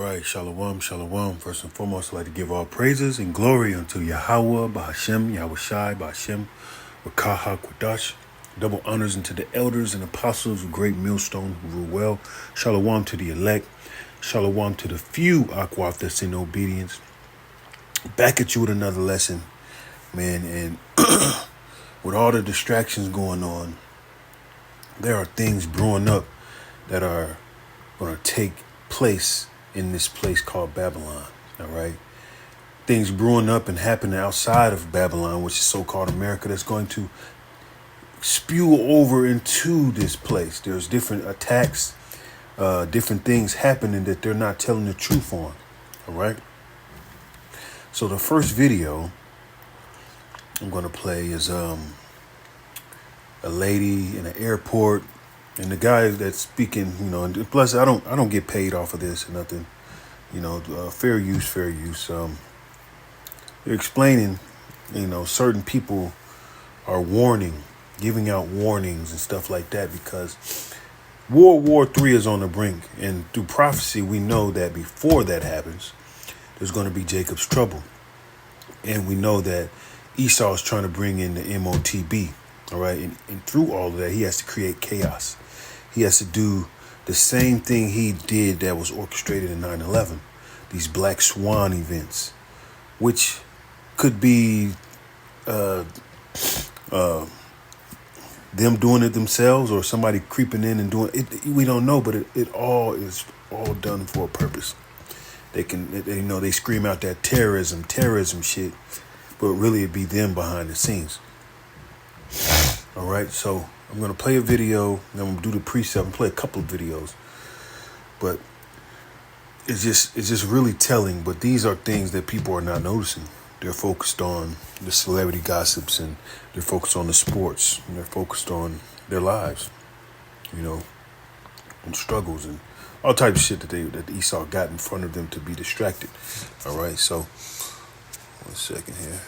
right, shalom, shalom. First and foremost, I'd like to give all praises and glory unto Yahweh, Bahashem, Yahushai, Bahashem, Wakaha, Kwadash. Double honors unto the elders and apostles of great millstone who rule well. Shalom to the elect. Shalom to the few Akwaf that's in obedience. Back at you with another lesson, man. And with all the distractions going on, there are things brewing up that are going to take place in this place called Babylon. All right. Things brewing up and happening outside of Babylon, which is so-called America, that's going to spew over into this place. There's different attacks, different things happening that they're not telling the truth on. All right. So the first video I'm going to play is a lady in an airport, and the guy that's speaking, and plus I don't get paid off of this or nothing, fair use. They're explaining, certain people are giving out warnings and stuff like that, because World War III is on the brink, and through prophecy we know that before that happens, there's going to be Jacob's trouble, and we know that Esau is trying to bring in the MOTB. All right. And through all of that, he has to create chaos. He has to do the same thing he did that was orchestrated in 9/11, these black swan events, which could be them doing it themselves or somebody creeping in and doing it. We don't know, but it all is all done for a purpose. They scream out that terrorism shit, but really it'd be them behind the scenes. All right, so I'm going to play a video, then I'm going to do the precept and play a couple of videos. But it's just really telling, but these are things that people are not noticing. They're focused on the celebrity gossips, and they're focused on the sports, and they're focused on their lives, and struggles and all types of shit that Esau got in front of them to be distracted. All right, so 1 second here.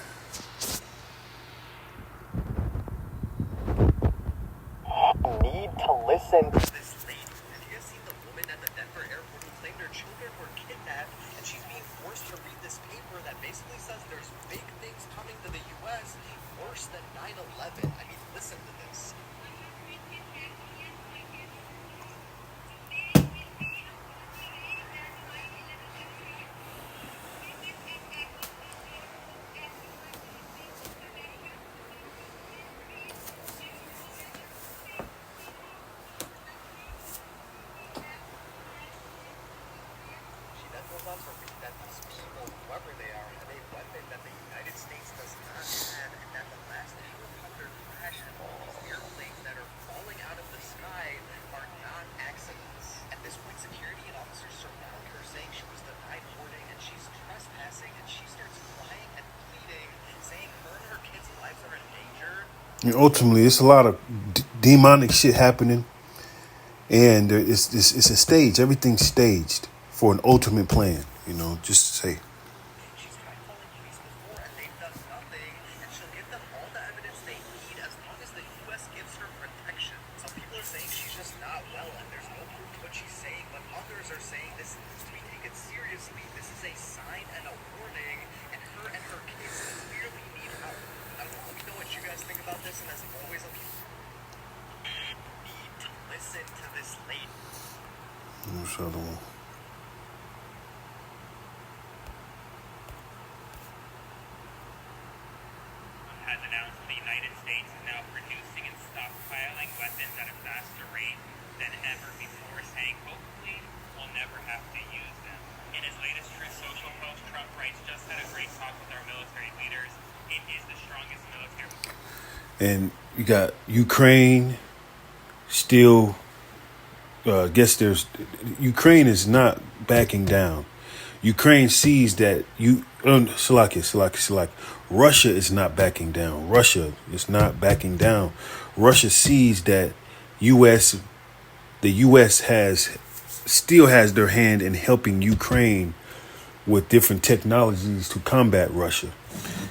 Need to listen to this lady. Have you guys seen the woman at the Denver airport who claimed her children were kidnapped, and she's being forced to read this paper that basically says there's big things coming to the U.S. worse than 9/11? I mean, listen to this. That these people, whoever they are, have a weapon that the United States does not have, and that the last helicopter crash and all these airplanes that are falling out of the sky are not accidents. At this point, security and officers surround her, saying she was denied boarding and she's trespassing, and she starts crying and pleading, saying her and her kids' lives are in danger. And ultimately, it's a lot of demonic shit happening, and it's a stage. Everything's staged for an ultimate plan. Just to say. She's tried calling police before, and they've done nothing, and she'll give them all the evidence they need as long as the U.S. gives her protection. Some people are saying she's just not well, and there's no proof to what she's saying, but others are saying this needs to be taken seriously. This is a sign and a warning, and her kids clearly need help. I don't know, let me know what you guys think about this, and as always, I'll need to listen to this lady. What's the other one? The United States is now producing and stockpiling weapons at a faster rate than ever before, saying hopefully we'll never have to use them. In his latest Truth Social post, Trump writes, "Just had a great talk with our military leaders. It is the strongest military." And you got Ukraine still, Ukraine is not backing down. Ukraine sees that Russia is not backing down. Russia is not backing down. Russia sees that the U.S. still has their hand in helping Ukraine with different technologies to combat Russia.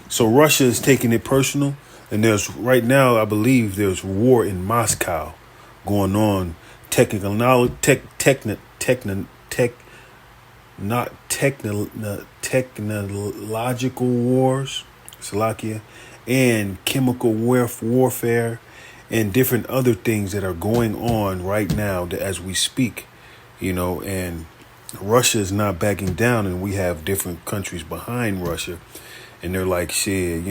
So Russia is taking it personal, and right now I believe there's war in Moscow going on. not technological wars, Slovakia, and chemical warfare, and different other things that are going on right now as we speak, and Russia is not backing down, and we have different countries behind Russia, and they're like, shit,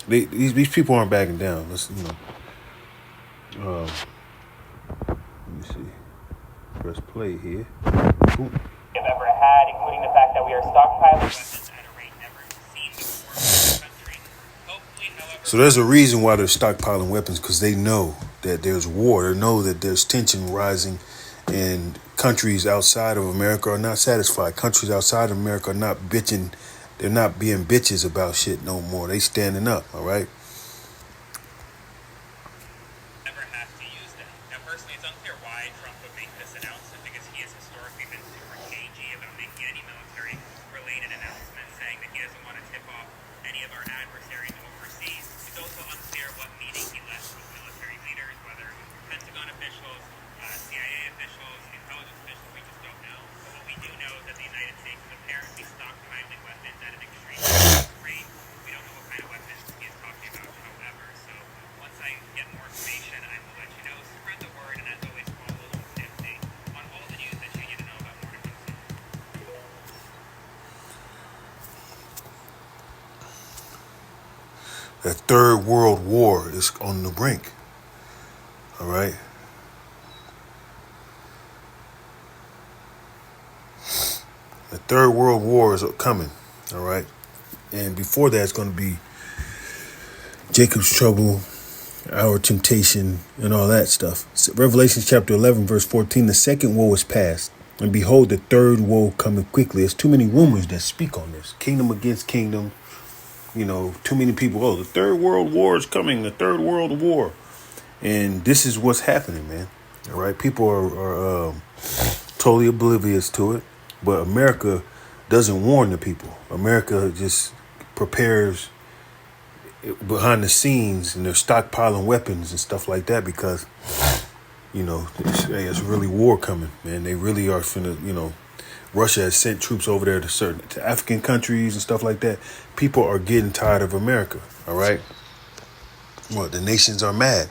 these people aren't backing down. Let's, let me see. Press play here. Cool. We've ever had, including the fact that we are stockpiling weapons at a rate never seen before in our country. Hopefully, however, So there's a reason why they're stockpiling weapons, because they know that there's war. They know that there's tension rising, and countries outside of America are not satisfied. Countries outside of America are not bitching. They're not being bitches about shit no more. They standing up, all right? never have to use them. Now, personally, it's unclear why Trump would make this announcement, because he has historically been super cagey about making any military-related announcements, saying that he doesn't want to tip off any of our adversaries overseas. It's also unclear what meeting he left with military leaders, whether Pentagon officials, CIA officials, intelligence officials, we just don't know. But what we do know is that the United States is apparently stockpiling weapons at an extremely fast rate. We don't know what kind of weapons he is talking about, however. So once I get more information, I will let you know. Spread the word, and as always, follow Nifty on all the news that you need to know about Morning Consult. That third world war is on the brink, all right? The third world war is coming, all right? And before that, it's going to be Jacob's trouble, our temptation, and all that stuff. Revelation chapter 11, verse 14, the second woe is past, and behold, the third woe coming quickly. There's too many rumors that speak on this. Kingdom against kingdom. Too many people, the third world war is coming, the third world war. And this is what's happening, man. All right? People are totally oblivious to it. But America doesn't warn the people. America just prepares behind the scenes, and they're stockpiling weapons and stuff like that because, it's really war coming, man. They really are finna, Russia has sent troops over there to African countries and stuff like that. People are getting tired of America, all right? The nations are mad.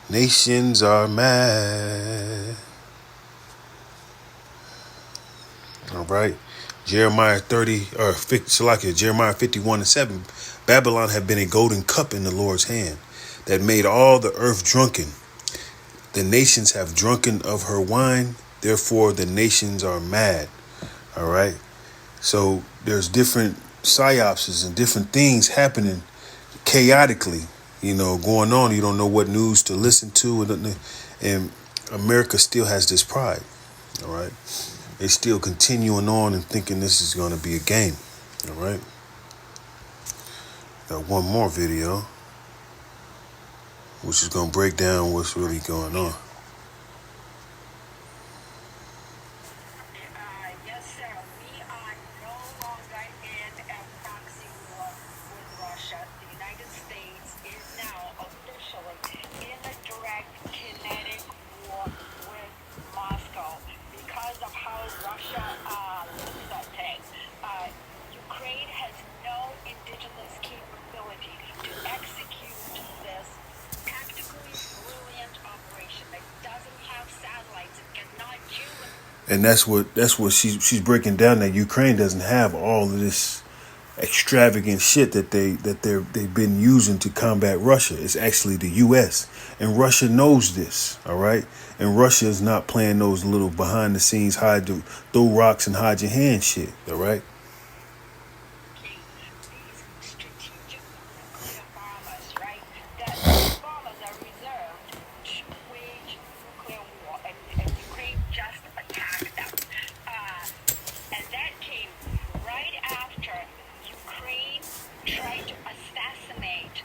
Nations are mad. All right. Jeremiah 51:7. Babylon had been a golden cup in the Lord's hand that made all the earth drunken. The nations have drunken of her wine, therefore the nations are mad. All right. So there's different psyopses and different things happening chaotically, going on. You don't know what news to listen to, and America still has this pride. All right. They're still continuing on and thinking this is going to be a game. All right. Got one more video, which is going to break down what's really going on. Yes, sir. We are no longer in a proxy war with Russia. The United States is now officially in a direct kinetic war with Moscow because of how Russia looks at things. Ukraine has no indigenous capability to execute this tactically brilliant operation. It doesn't have satellites. It cannot human. And that's what she's breaking down, that Ukraine doesn't have all of this extravagant shit that they've been using to combat Russia. It's actually the U.S. and Russia knows this, all right? And Russia is not playing those little behind the scenes throw rocks and hide your hand shit, all right? These strategic nuclear bombers, right? That these bombers are reserved to wage nuclear war, and Ukraine just attacked them. And that came right after Ukraine tried to assassinate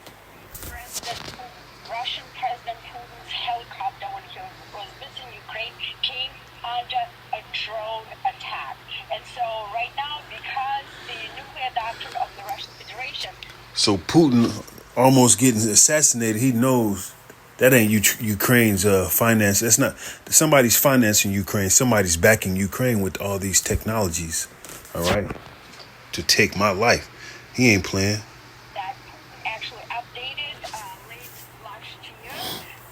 Russian President Putin's helicopter when he was visiting Ukraine, came under a drone attack. And so right now, because the nuclear doctrine of the Russian Federation. So Putin almost getting assassinated. He knows That ain't Ukraine's finance. That's not somebody's financing Ukraine. Somebody's backing Ukraine with all these technologies. All right, to take my life. He ain't playing. That actually updated late last year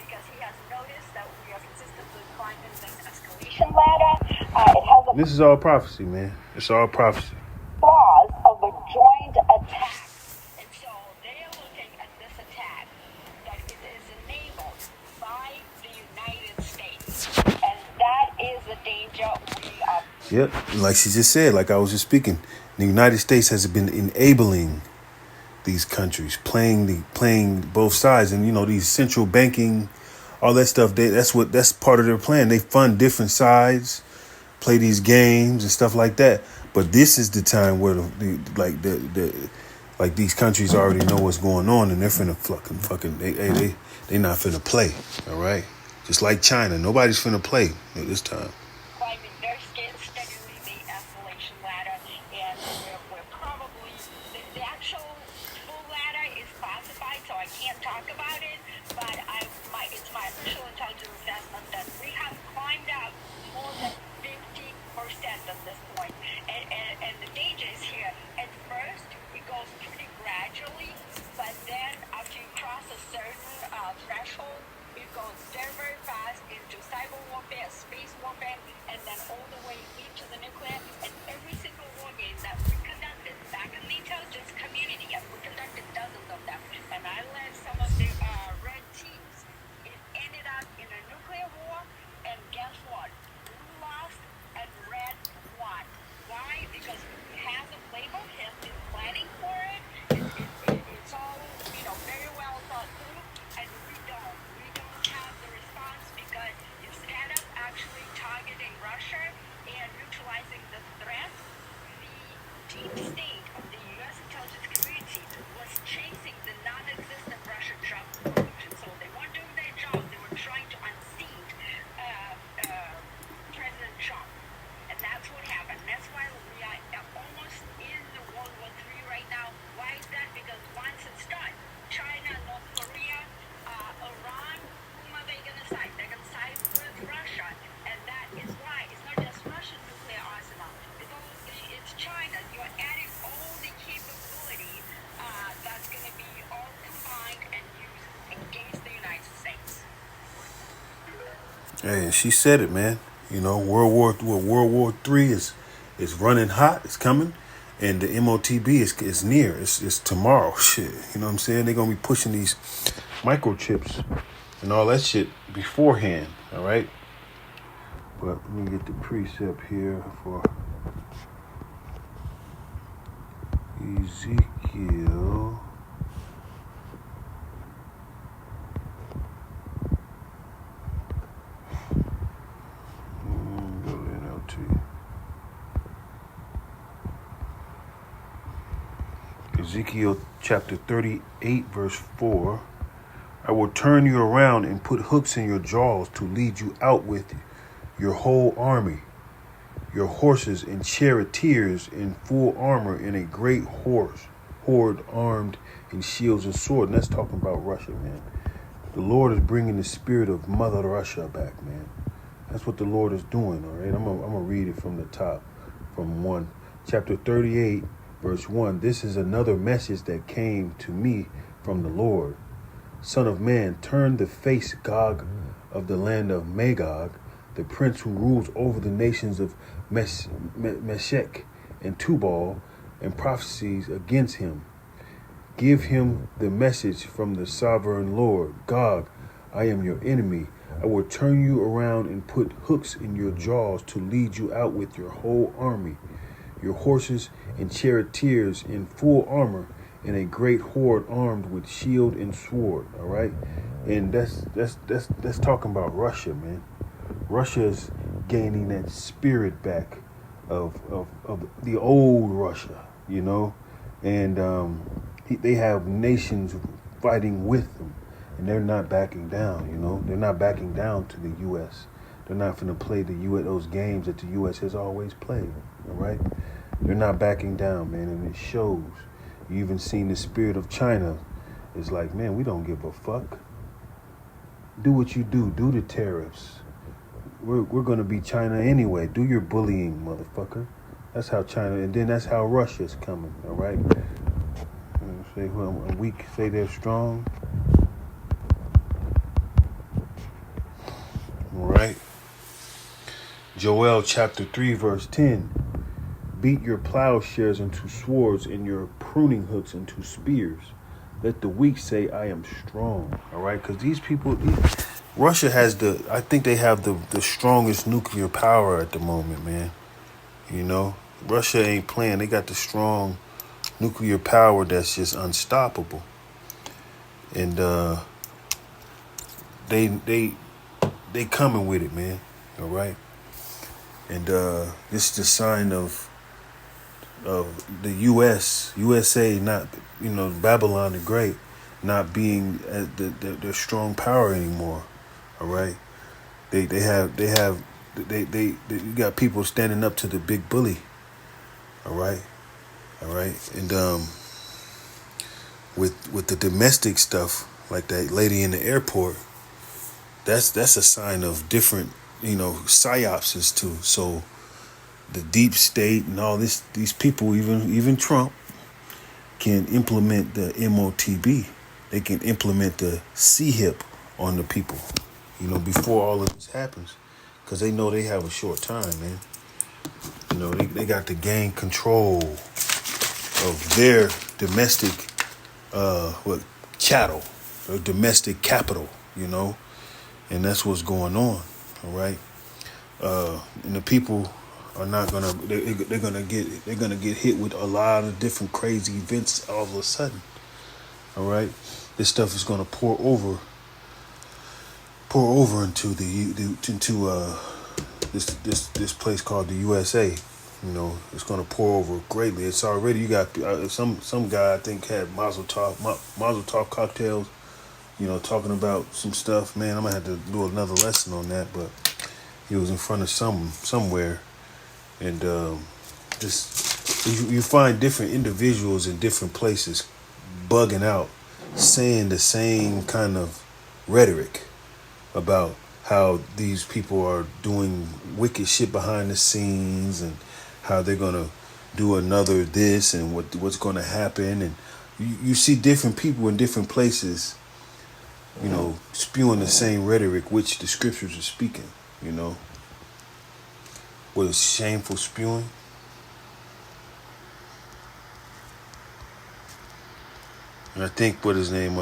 because he has noticed that we are consistently climbing this escalation ladder. It has a This is all prophecy, man. It's all prophecy. clause of a joint attack. And so they are looking at this attack that it is enabled by the United States. And that is the danger we are. Yep, like she just said, like I was just speaking, the United States has been enabling these countries, playing both sides, and these central banking, all that stuff. That's part of their plan. They fund different sides, play these games and stuff like that. But this is the time where like these countries already know what's going on, and they're finna fucking they not finna play. All right, just like China, nobody's finna play at this time. Climbing very steadily the escalation ladder, and we're probably the actual full ladder is classified, so I can't talk about it. But it's my official intelligence assessment that we have climbed up more than 50% at this point, and the danger is here. At first, it goes pretty gradually, but then after you cross a certain threshold, it goes very, very fast into cyber warfare, space warfare, and then all the way into the nuclear. And every single war game that we conducted back in the intelligence community, and we conducted dozens of them, and I led some of the red teams, it ended up in a nuclear war, and guess what? Blue lost and red won. Why? Because he has a playbook, he has been planning for it, it's all, very well thought through, and we don't. We don't have the response because instead of actually targeting Russia and neutralizing the threat, the deep state of the U.S. intelligence community was chasing the non-existent Russia-Trump collusion. So they weren't doing their job. They were trying to unseat President Trump. And that's what happened. That's why we are almost in the World War III right now. Why is that? Because once it's done, China, North Korea, Iran, whom are they going to side? They're going to side with Russia. And that is why it's not just Russian nuclear arsenal. It's China. You're adding all the capability that's going to be all combined and used against the United States. Hey, she said it, man. World War III is running hot. It's coming, and the MOTB is near. It's tomorrow. Shit, you know what I'm saying? They're gonna be pushing these microchips and all that shit beforehand. All right. But let me get the precept here for Ezekiel. Go to NLT. Ezekiel chapter 38, verse 4. I will turn you around and put hooks in your jaws to lead you out with your whole army, your horses and charioteers in full armor, and a great horde armed in shields and sword. And that's talking about Russia, man. The Lord is bringing the spirit of Mother Russia back, man. That's what the Lord is doing, all right? I'm gonna read it from the top, from 1. Chapter 38, verse 1. This is another message that came to me from the Lord. Son of man, turn the face Gog of the land of Magog, the prince who rules over the nations of Meshech and Tubal, and prophecies against him. Give him the message from the sovereign Lord. Gog, I am your enemy. I will turn you around and put hooks in your jaws to lead you out with your whole army, your horses and charioteers in full armor, and a great horde armed with shield and sword. All right, and that's talking about Russia, man. Russia is gaining that spirit back of the old Russia, and they have nations fighting with them, and they're not backing down. They're not backing down to the U.S. They're not going to play those games that the U.S. has always played. All right, they're not backing down, man, and it shows. You even seen the spirit of China. It's like, man, we don't give a fuck. Do what you do. Do the tariffs. We're gonna be China anyway. Do your bullying, motherfucker. That's how China, and then that's how Russia's coming. All right. Say when weak, say they're strong. All right. Joel chapter 3 verse 10. Beat your plowshares into swords and your pruning hooks into spears. Let the weak say, I am strong. All right, because these people, Russia has I think they have the strongest nuclear power at the moment, man. You know, Russia ain't playing. They got the strong nuclear power that's just unstoppable. And they coming with it, man. All right. And this is the sign of the USA not, Babylon the Great not being the strong power anymore. All right, you got people standing up to the big bully. All right, and with the domestic stuff like that lady in the airport, that's a sign of different psyopses too. So the deep state and all these people, even Trump, can implement the MOTB. They can implement the CHIP on the people, before all of this happens, because they know they have a short time, man. They got to gain control of their domestic chattel, or domestic capital, and that's what's going on. All right, and the people are not gonna. They're gonna get hit with a lot of different crazy events all of a sudden. All right, this stuff is gonna pour over into this place called the USA. It's gonna pour over greatly. It's already, you got some guy I think had Mazel Tov cocktails. Talking about some stuff. Man, I'm gonna have to do another lesson on that. But he was in front of somewhere. And just you find different individuals in different places bugging out, saying the same kind of rhetoric about how these people are doing wicked shit behind the scenes and how they're gonna do another this and what's gonna happen. And you see different people in different places, spewing the same rhetoric which the scriptures are speaking. What is shameful spewing? And I think what his name,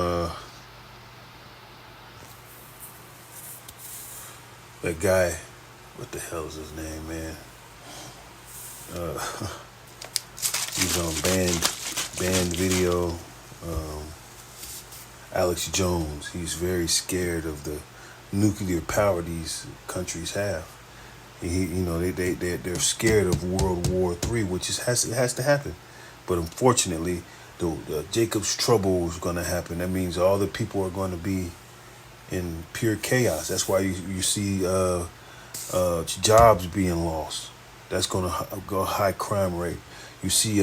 that guy, what the hell is his name, man? He's on banned video. Alex Jones. He's very scared of the nuclear power these countries have. They're scared of World War III, which has to happen. But unfortunately, the Jacob's trouble is going to happen. That means all the people are going to be in pure chaos. That's why you see jobs being lost. That's going to go high crime rate. You see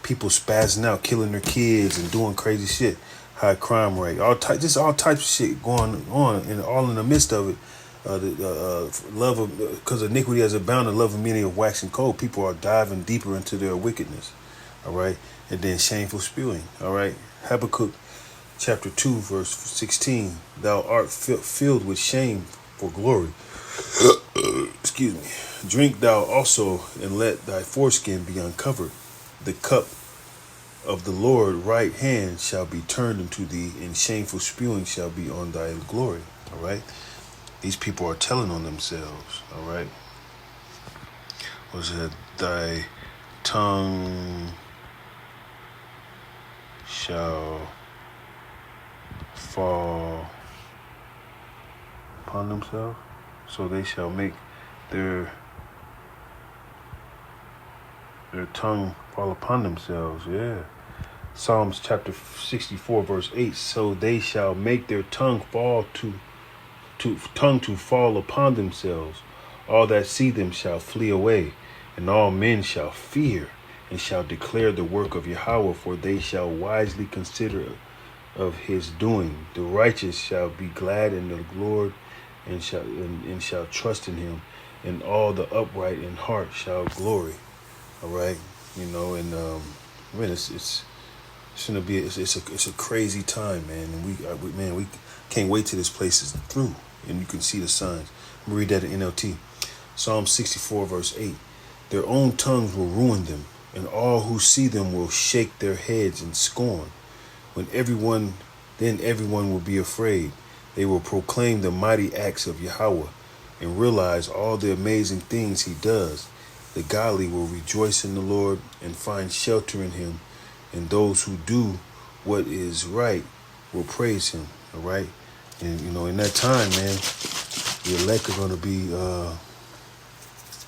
people spazzing out, killing their kids and doing crazy shit. High crime rate. All types of shit going on, and all in the midst of it. Love of, because iniquity has abounded, love of many of waxing cold. People are diving deeper into their wickedness. All right, and then shameful spewing. All right, Habakkuk chapter 2 verse 16. Thou art filled with shame for glory. Excuse me. Drink thou also, and let thy foreskin be uncovered. The cup of the Lord right hand shall be turned unto thee, and shameful spewing shall be on thy glory. All right. These people are telling on themselves, all right? Was it thy tongue shall fall upon themselves? So they shall make their tongue fall upon themselves, yeah. Psalms chapter 64 verse 8, so they shall make their tongue to fall upon themselves. All that see them shall flee away, and all men shall fear, and shall declare the work of Yahweh, for they shall wisely consider of his doing. The righteous shall be glad in the Lord, and shall trust in him, and all the upright in heart shall glory. All right, and man, it's gonna be it's a crazy time, man, and we can't wait till this place is through, and you can see the signs. I'm gonna read that in NLT. Psalm 64 verse 8. Their own tongues will ruin them, and all who see them will shake their heads in scorn. Then everyone will be afraid. They will proclaim the mighty acts of Yahweh and realize all the amazing things he does. The godly will rejoice in the Lord and find shelter in him, and those who do what is right will praise him. All right, and in that time, man, the elect are going to be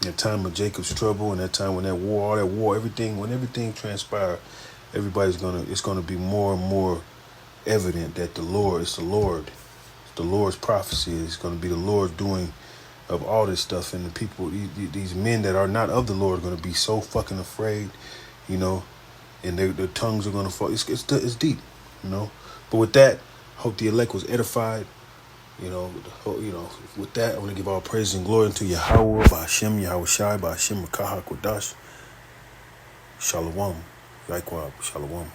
in the time of Jacob's trouble, and that time when all that war, when everything transpires, it's gonna be more and more evident that the Lord's prophecy is going to be the Lord doing of all this stuff, and the people, these men that are not of the Lord, are going to be so fucking afraid, and their tongues are going to fall. It's deep, But with that, hope the elect was edified. With that, I want to give all praise and glory unto Yahweh, Ba'ashem, Yahweh Shai, Ba'ashem, Makaha Kodash. Shalom. Likewise, Shalom.